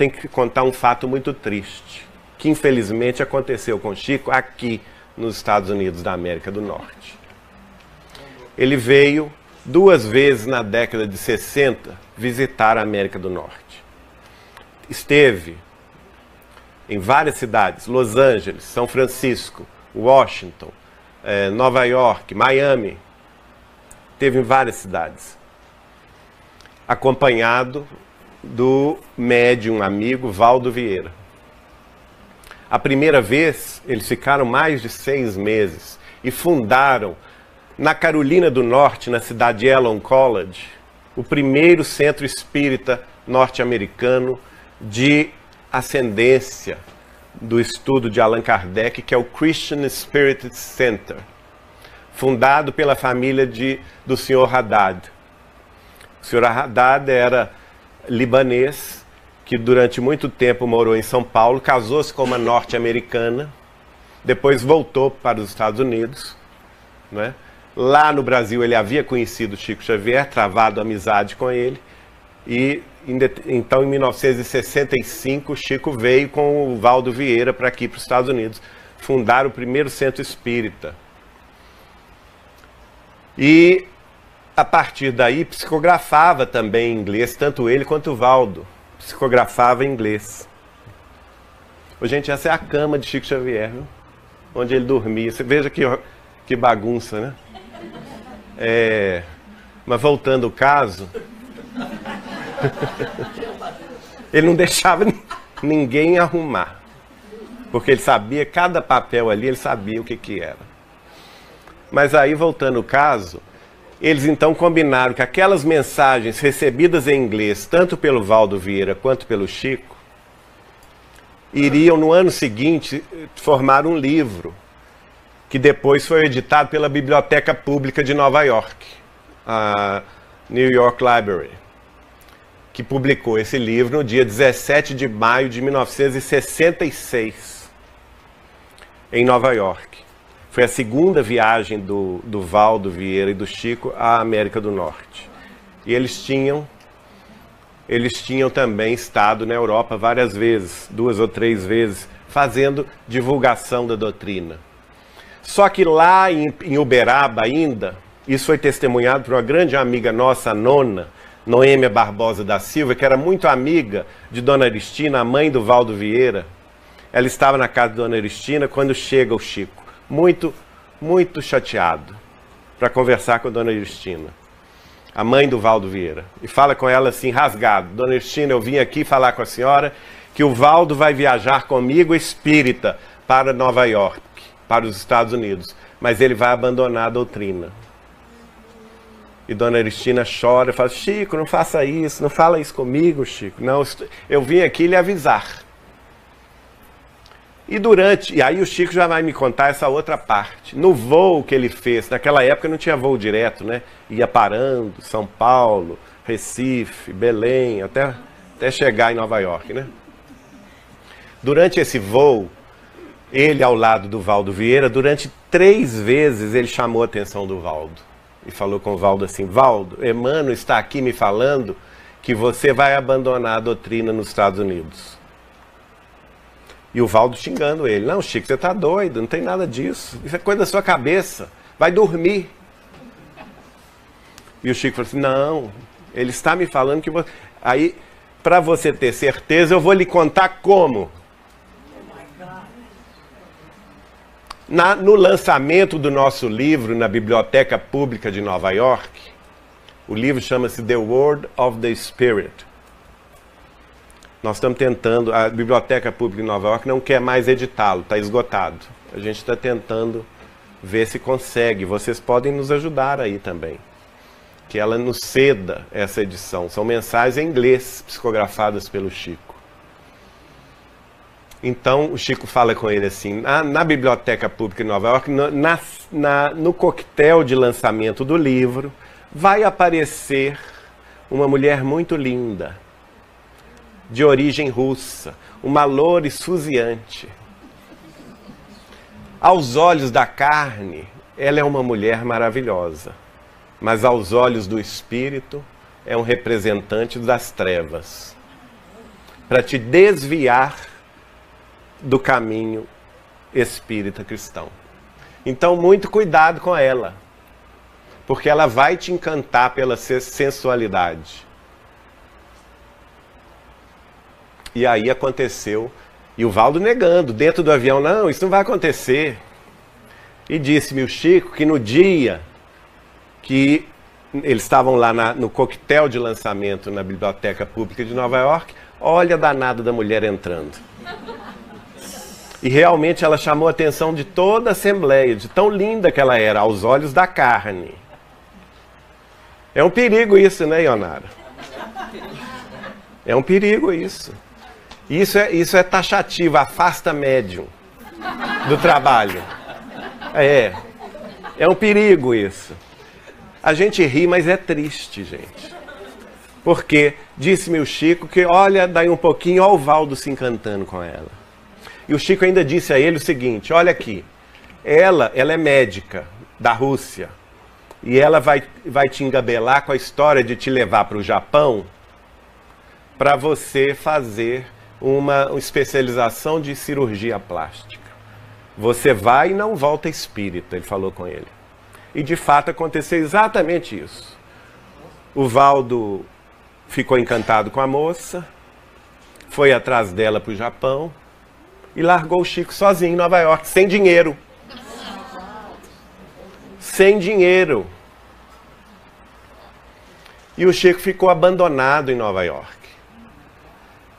tem que contar um fato muito triste, que infelizmente aconteceu com Chico aqui nos Estados Unidos da América do Norte. Ele veio 2 vezes na década de 60 visitar a América do Norte. Esteve em várias cidades, Los Angeles, São Francisco, Washington, Nova York, Miami. Esteve em várias cidades. Acompanhado do médium amigo Valdo Vieira. A primeira vez, eles ficaram mais de 6 meses e fundaram, na Carolina do Norte, na cidade de Elon College, o primeiro centro espírita norte-americano de ascendência do estudo de Allan Kardec, que é o Christian Spirit Center, fundado pela família do Sr. Haddad. O Sr. Haddad era libanês, que durante muito tempo morou em São Paulo, casou-se com uma norte-americana, depois voltou para os Estados Unidos, né? Lá no Brasil ele havia conhecido Chico Xavier, travado amizade com ele, e então em 1965 Chico veio com o Valdo Vieira para aqui, para os Estados Unidos, fundar o primeiro centro espírita. E a partir daí psicografava também em inglês, tanto ele quanto o Valdo psicografava em inglês. Ô, gente, essa é a cama de Chico Xavier, viu? Onde ele dormia. Você veja que bagunça, né? Mas voltando ao caso, ele não deixava ninguém arrumar, porque ele sabia, cada papel ali, ele sabia o que era. Mas aí, voltando ao caso, eles então combinaram que aquelas mensagens recebidas em inglês, tanto pelo Valdo Vieira quanto pelo Chico, iriam no ano seguinte formar um livro, que depois foi editado pela Biblioteca Pública de Nova York, a New York Library, que publicou esse livro no dia 17 de maio de 1966, em Nova York. Foi a segunda viagem do Valdo Vieira e do Chico à América do Norte. E eles tinham também estado na Europa várias vezes, 2 ou 3 vezes, fazendo divulgação da doutrina. Só que lá em Uberaba ainda, isso foi testemunhado por uma grande amiga nossa, a nona, Noêmia Barbosa da Silva, que era muito amiga de Dona Aristina, a mãe do Valdo Vieira. Ela estava na casa de Dona Aristina quando chega o Chico, muito, muito chateado, para conversar com a Dona Aristina, a mãe do Valdo Vieira. E fala com ela assim, rasgado: Dona Aristina, eu vim aqui falar com a senhora que o Valdo vai viajar comigo espírita para Nova York, para os Estados Unidos, mas ele vai abandonar a doutrina. E Dona Aristina chora e fala: Chico, não faça isso, não fala isso comigo, Chico. Não, eu vim aqui lhe avisar. E aí o Chico já vai me contar essa outra parte. No voo que ele fez, naquela época não tinha voo direto, né? Ia parando, São Paulo, Recife, Belém, até chegar em Nova York, né? Durante esse voo, ele ao lado do Valdo Vieira, durante 3 vezes ele chamou a atenção do Valdo. E falou com o Valdo assim: Valdo, Emmanuel está aqui me falando que você vai abandonar a doutrina nos Estados Unidos. E o Valdo xingando ele: não, Chico, você está doido, não tem nada disso. Isso é coisa da sua cabeça, vai dormir. E o Chico falou assim: não, ele está me falando que você... Aí, para você ter certeza, eu vou lhe contar como. No lançamento do nosso livro na Biblioteca Pública de Nova York, o livro chama-se The Word of the Spirit. Nós estamos tentando, a Biblioteca Pública de Nova York não quer mais editá-lo, está esgotado. A gente está tentando ver se consegue. Vocês podem nos ajudar aí também. Que ela nos ceda essa edição. São mensagens em inglês, psicografadas pelo Chico. Então o Chico fala com ele assim: na Biblioteca Pública de Nova York, no coquetel de lançamento do livro, vai aparecer uma mulher muito linda, de origem russa, uma loura esfuziante. Aos olhos da carne, ela é uma mulher maravilhosa, mas aos olhos do espírito, é um representante das trevas. para te desviar do caminho espírita cristão. Então, muito cuidado com ela, porque ela vai te encantar pela sensualidade. E aí aconteceu, e o Valdo negando, dentro do avião, não, isso não vai acontecer. E disse-me o Chico que no dia que eles estavam lá no coquetel de lançamento na Biblioteca Pública de Nova York, olha a danada da mulher entrando. E realmente ela chamou a atenção de toda a Assembleia, de tão linda que ela era, aos olhos da carne. É um perigo isso, né, Ionara? É um perigo isso. Isso é taxativo, afasta médium do trabalho. É um perigo isso. A gente ri, mas é triste, gente. Porque disse-me o Chico que, olha, daí um pouquinho, olha o Valdo se encantando com ela. E o Chico ainda disse a ele o seguinte, olha aqui, ela é médica da Rússia, e ela vai te engabelar com a história de te levar para o Japão para você fazer uma especialização de cirurgia plástica. Você vai e não volta espírita, ele falou com ele. E de fato aconteceu exatamente isso. O Valdo ficou encantado com a moça, foi atrás dela para o Japão e largou o Chico sozinho em Nova York, sem dinheiro. Sem dinheiro. E o Chico ficou abandonado em Nova York.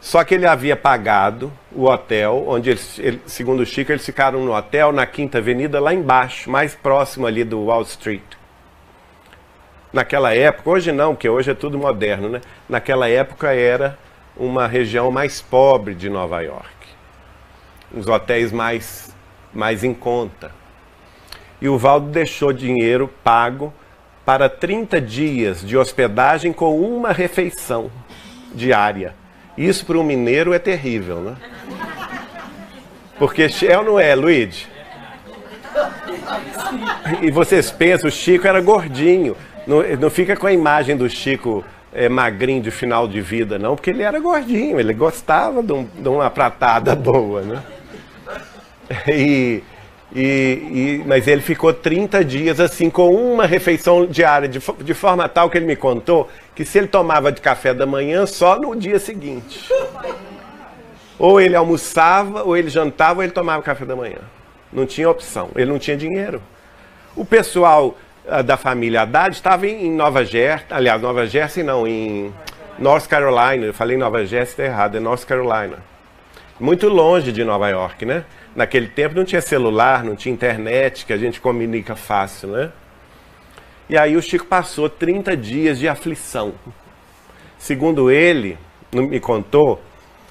Só que ele havia pagado o hotel, onde segundo o Chico, eles ficaram no hotel na Quinta Avenida, lá embaixo, mais próximo ali do Wall Street. Naquela época, hoje não, porque hoje é tudo moderno, né? Naquela época era uma região mais pobre de Nova York. Os hotéis mais em conta. E o Valdo deixou dinheiro pago para 30 dias de hospedagem com uma refeição diária. Isso para um mineiro é terrível, né? Porque é ou não é, Luigi? E vocês pensam, o Chico era gordinho. Não fica com a imagem do Chico magrinho de final de vida, não, porque ele era gordinho, ele gostava de uma pratada boa, né? Mas ele ficou 30 dias assim, com uma refeição diária, de forma tal que ele me contou que se ele tomava de café da manhã, só no dia seguinte. Ou ele almoçava, ou ele jantava, ou ele tomava café da manhã. Não tinha opção, ele não tinha dinheiro. O pessoal da família Haddad estava em Nova Jersey, aliás, Nova Jersey não, em North Carolina. Eu falei Nova Jersey, está errado, é North Carolina. Muito longe de Nova York, né? Naquele tempo não tinha celular, não tinha internet, que a gente comunica fácil, né? E aí o Chico passou 30 dias de aflição. Segundo ele, me contou,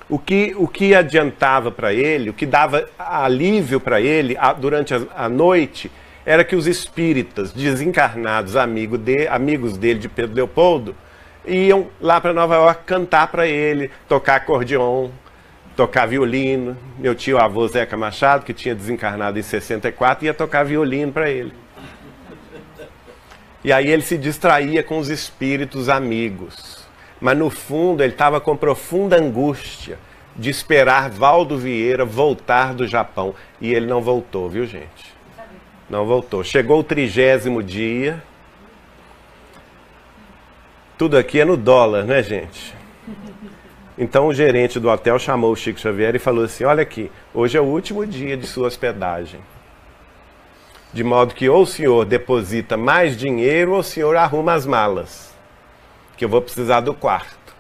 o que adiantava para ele, o que dava alívio para ele durante a noite, era que os espíritas desencarnados, amigos dele de Pedro Leopoldo, iam lá para Nova York cantar para ele, tocar acordeon, tocar violino. Meu tio-avô Zeca Machado, que tinha desencarnado em 64, ia tocar violino para ele. E aí ele se distraía com os espíritos amigos. Mas no fundo ele estava com profunda angústia de esperar Valdo Vieira voltar do Japão. E ele não voltou, viu, gente? Não voltou. Chegou o 30º dia. Tudo aqui é no dólar, né, gente? Então o gerente do hotel chamou o Chico Xavier e falou assim, olha aqui, hoje é o último dia de sua hospedagem. De modo que ou o senhor deposita mais dinheiro ou o senhor arruma as malas, que eu vou precisar do quarto.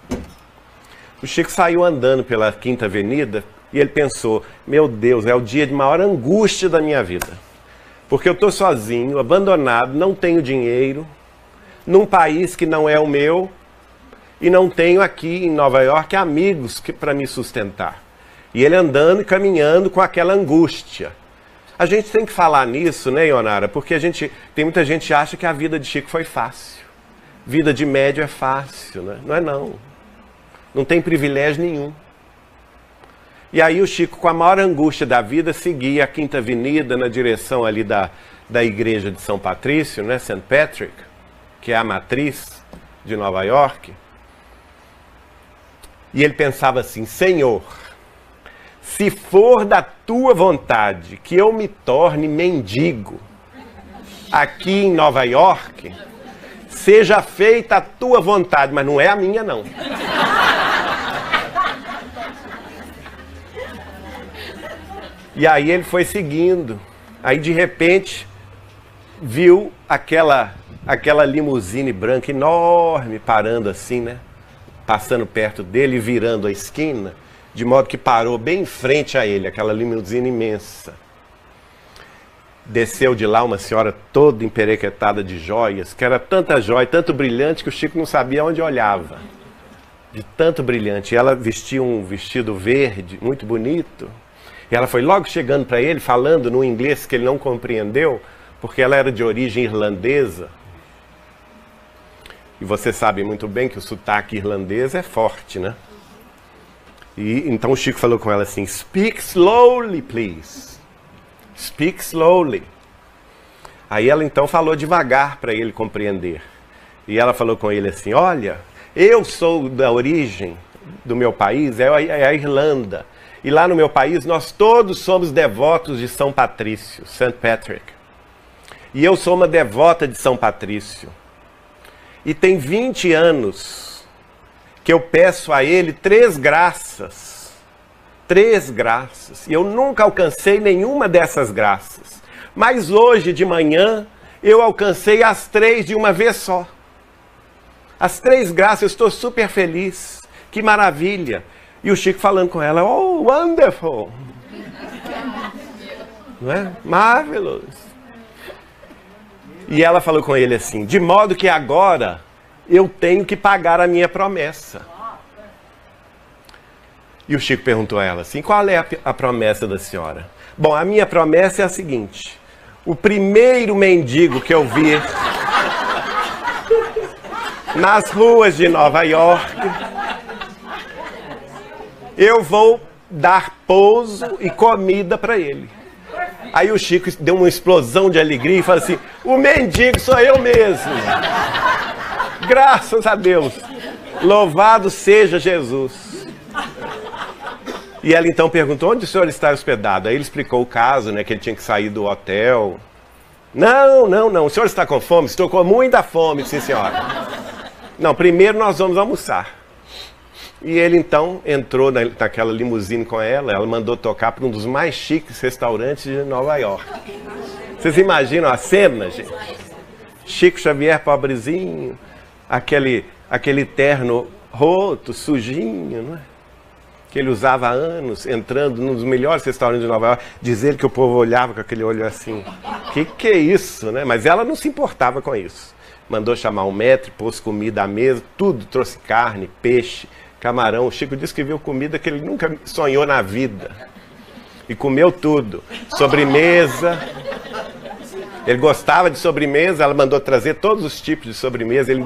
O Chico saiu andando pela Quinta Avenida e ele pensou, meu Deus, é o dia de maior angústia da minha vida. Porque eu estou sozinho, abandonado, não tenho dinheiro, num país que não é o meu, e não tenho aqui em Nova York amigos para me sustentar. E ele andando e caminhando com aquela angústia. A gente tem que falar nisso, né, Ionara? Porque tem muita gente que acha que a vida de Chico foi fácil. Vida de médio é fácil, né? Não é não. Não tem privilégio nenhum. E aí o Chico, com a maior angústia da vida, seguia a Quinta Avenida na direção ali da igreja de São Patrício, né, St. Patrick, que é a matriz de Nova York. E ele pensava assim: Senhor, se for da tua vontade que eu me torne mendigo aqui em Nova York, seja feita a tua vontade, mas não é a minha, não. E aí ele foi seguindo. Aí de repente viu aquela limusine branca enorme parando assim, né? Passando perto dele e virando a esquina, de modo que parou bem em frente a ele, aquela limusine imensa. Desceu de lá uma senhora toda emperequetada de joias, que era tanta joia, tanto brilhante, que o Chico não sabia onde olhava. De tanto brilhante. E ela vestia um vestido verde, muito bonito. E ela foi logo chegando para ele, falando num inglês que ele não compreendeu, porque ela era de origem irlandesa. E você sabe muito bem que o sotaque irlandês é forte, né? E então o Chico falou com ela assim: Speak slowly, please. Speak slowly. Aí ela então falou devagar para ele compreender. E ela falou com ele assim: olha, eu sou da origem do meu país, é a Irlanda. E lá no meu país nós todos somos devotos de São Patrício, St. Patrick. E eu sou uma devota de São Patrício. E tem 20 anos que eu peço a ele 3 graças. 3 graças. E eu nunca alcancei nenhuma dessas graças. Mas hoje de manhã eu alcancei as 3 de uma vez só. As 3 graças, eu estou super feliz. Que maravilha. E o Chico falando com ela: oh, wonderful. Não é? Marvelous. E ela falou com ele assim: de modo que agora eu tenho que pagar a minha promessa. E o Chico perguntou a ela assim: qual é a promessa da senhora? Bom, a minha promessa é a seguinte: o primeiro mendigo que eu vir nas ruas de Nova York, eu vou dar pouso e comida para ele. Aí o Chico deu uma explosão de alegria e falou assim: o mendigo sou eu mesmo. Graças a Deus. Louvado seja Jesus. E ela então perguntou: onde o senhor está hospedado? Aí ele explicou o caso, né, que ele tinha que sair do hotel. Não, o senhor está com fome? Estou com muita fome, sim senhora. Não, primeiro nós vamos almoçar. E ele então entrou naquela limusine com ela, ela mandou tocar para um dos mais chiques restaurantes de Nova York. Vocês imaginam a cena, gente? Chico Xavier pobrezinho, aquele terno roto, sujinho, não é? Que ele usava há anos, entrando num dos melhores restaurantes de Nova York, dizer que o povo olhava com aquele olho assim: que é isso, né? Mas ela não se importava com isso. Mandou chamar um maître, pôs comida à mesa, tudo, trouxe carne, peixe, camarão. O Chico disse que viu comida que ele nunca sonhou na vida. E comeu tudo. Sobremesa. Ele gostava de sobremesa, ela mandou trazer todos os tipos de sobremesa. Ele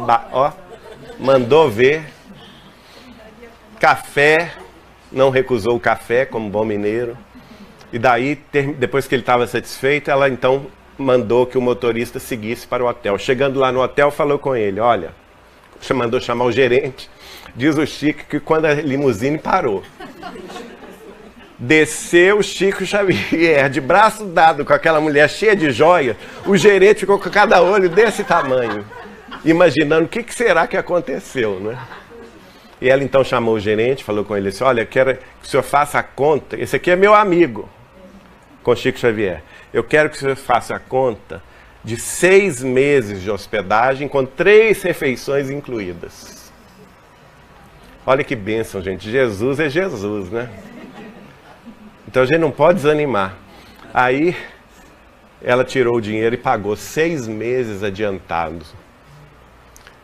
mandou ver. Café. Não recusou o café, como bom mineiro. E daí, depois que ele estava satisfeito, ela então mandou que o motorista seguisse para o hotel. Chegando lá no hotel, falou com ele: olha, mandou chamar o gerente. Diz o Chico que quando a limusine parou, desceu o Chico Xavier, de braço dado com aquela mulher cheia de joia, o gerente ficou com cada olho desse tamanho, imaginando o que será que aconteceu, né? E ela então chamou o gerente, falou com ele assim: olha, quero que o senhor faça a conta, esse aqui é meu amigo, com Chico Xavier, eu quero que o senhor faça a conta de 6 meses de hospedagem com 3 refeições incluídas. Olha que bênção, gente. Jesus é Jesus, né? Então a gente não pode desanimar. Aí ela tirou o dinheiro e pagou 6 meses adiantados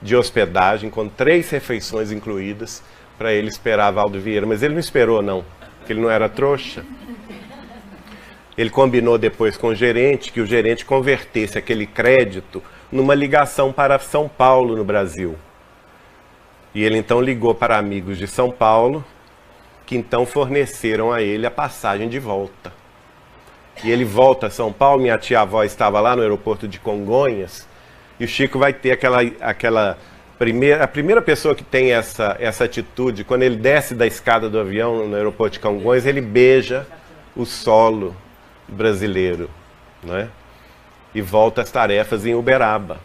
de hospedagem, com 3 refeições incluídas, para ele esperar Valdo Vieira. Mas ele não esperou, não, porque ele não era trouxa. Ele combinou depois com o gerente que o gerente convertesse aquele crédito numa ligação para São Paulo, no Brasil. E ele então ligou para amigos de São Paulo, que então forneceram a ele a passagem de volta. E ele volta a São Paulo, minha tia-avó estava lá no aeroporto de Congonhas, e o Chico vai ter aquela A primeira pessoa que tem essa atitude, quando ele desce da escada do avião no aeroporto de Congonhas, ele beija o solo brasileiro, não é? E volta às tarefas em Uberaba.